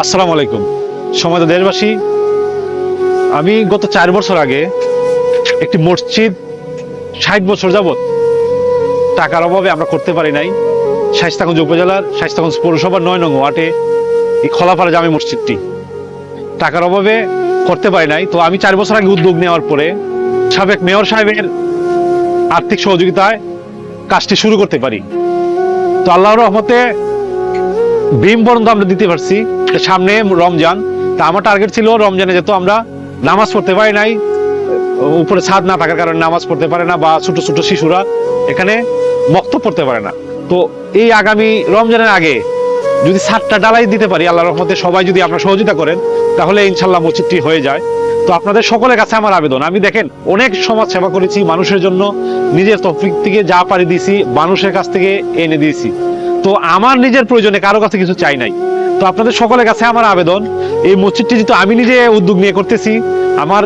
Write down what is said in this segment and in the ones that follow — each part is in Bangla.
আসসালামু আলাইকুম সম্মানিত দেশবাসী, আমি গত 4 বছর আগে একটি মসজিদ 60 বছর যাবত টাকার অভাবে আমরা করতে পারি নাই। শায়েস্তাগঞ্জ উপজেলার শায়েস্তাগঞ্জ পৌরসভার 9 নং ওয়ার্ডে এই খোলাপাড়া জামে মসজিদটি টাকার অভাবে করতে পারি নাই। তো আমি 4 বছর আগে উদ্যোগ নেওয়ার পরে সাবেক মেয়র সাহেবের আর্থিক সহযোগিতায় কাজটি শুরু করতে পারি। তো আল্লাহর রহমতে ভীম বরণ আমরা দিতে পারছি। সামনে রমজান, তা আমার টার্গেট ছিল রমজানে যেহেতু আমরা নামাজ পড়তে পারি নাই, উপরে ছাদ না থাকার কারণে নামাজ পড়তে পারে না, বা ছোট ছোট শিশুরা এখানে মক্তব পড়তে পারে না। তো এই আগামী রমজানের আগে যদি ছাদটা ডালাই দিতে পারি, আল্লাহর রহমতে সবাই যদি আপনারা সহযোগিতা করেন, তাহলে ইনশাল্লাহ মসজিদটি হয়ে যায়। তো আপনাদের সকলের কাছে আমার আবেদন, আমি দেখেন অনেক সমাজ সেবা করেছি, মানুষের জন্য নিজের তৌফিক থেকে যা পারি দিয়েছি, মানুষের কাছ থেকে এনে দিয়েছি। তো আমার নিজের প্রয়োজনে কারো কাছে কিছু চাই নাই। তো আপনাদের সকলের কাছে আমার আবেদন, এই মসজিদটি যেহেতু আমি নিজে উদ্যোগ নিয়ে করতেছি, আমার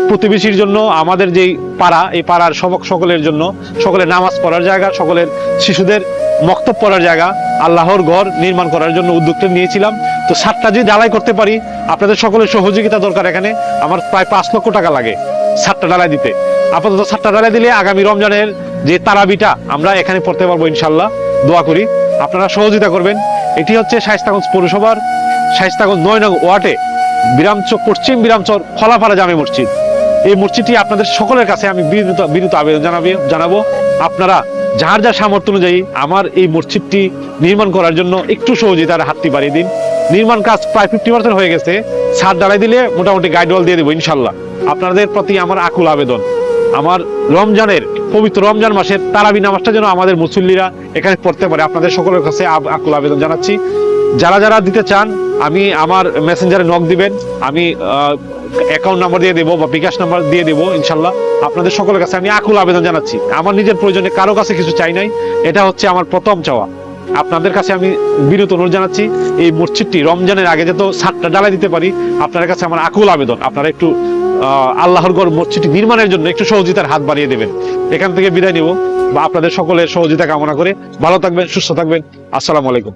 প্রতিবেশীর জন্য, আমাদের যেই পাড়া, এই পাড়ার সকলের জন্য, সকলের নামাজ পড়ার জায়গা, সকলের শিশুদের মক্তব পড়ার জায়গা, আল্লাহর ঘর নির্মাণ করার জন্য উদ্যোগটা নিয়েছিলাম। তো ছাদটা যদি ঢালাই করতে পারি, আপনাদের সকলের সহযোগিতা দরকার। এখানে আমার প্রায় 5 লক্ষ টাকা লাগে ছাদটা ঢালাই দিতে। আপাতত ছাদটা ঢালাই দিলে আগামী রমজানের যে তারাবিটা আমরা এখানে পড়তে পারবো ইনশাল্লাহ। দোয়া করি আপনারা সহযোগিতা করবেন। এটি হচ্ছে শায়েস্তাগঞ্জ পৌরসভার শায়েস্তাগঞ্জ 9 নং ওয়ার্ডে পশ্চিম বিরামচর খোলাপাড়া জামে মসজিদ। এই মসজিদটি আপনাদের সকলের কাছে আমি বিনীত আবেদন জানাবো, আপনারা যার যার সামর্থ্য অনুযায়ী আমার এই মসজিদটি নির্মাণ করার জন্য একটু সহযোগিতার হাতটি বাড়িয়ে দিন। নির্মাণ কাজ প্রায় 50% হয়ে গেছে, ছাদ ঢালাই দিলে মোটামুটি গাইডওয়াল দিয়ে দেবো ইনশাল্লাহ। আপনাদের প্রতি আমার আকুল আবেদন, আমার রমজানের পবিত্র রমজান মাসের তারাবি নামাজটা যেন আমাদের মুসল্লিরা এখানে পড়তে পারে, আপনাদের সকলের কাছে আকুল আবেদন জানাচ্ছি। যারা যারা দিতে চান, আমি আমার মেসেঞ্জারে নক দিবেন, আমি অ্যাকাউন্ট নাম্বার দিয়ে দেবো বা বিকাশ নাম্বার দিয়ে দেবো ইনশাল্লাহ। আপনাদের সকলের কাছে আমি আকুল আবেদন জানাচ্ছি, আমার নিজের প্রয়োজনে কারো কাছে কিছু চাই নাই, এটা হচ্ছে আমার প্রথম চাওয়া। আপনাদের কাছে আমি বিনীত অনুরোধ জানাচ্ছি, এই মসজিদটি রমজানের আগে যত ছাদটা ঢালাই দিতে পারি, আপনাদের কাছে আমার আকুল আবেদন, আপনারা একটু আল্লাহর ঘর মসজিদটি নির্মাণের জন্য একটু সহযোগিতার হাত বাড়িয়ে দেবেন। এখান থেকে বিদায় নিব, বা আপনাদের সকলের সহযোগিতা কামনা করে ভালো থাকবেন, সুস্থ থাকবেন। আসসালামু আলাইকুম।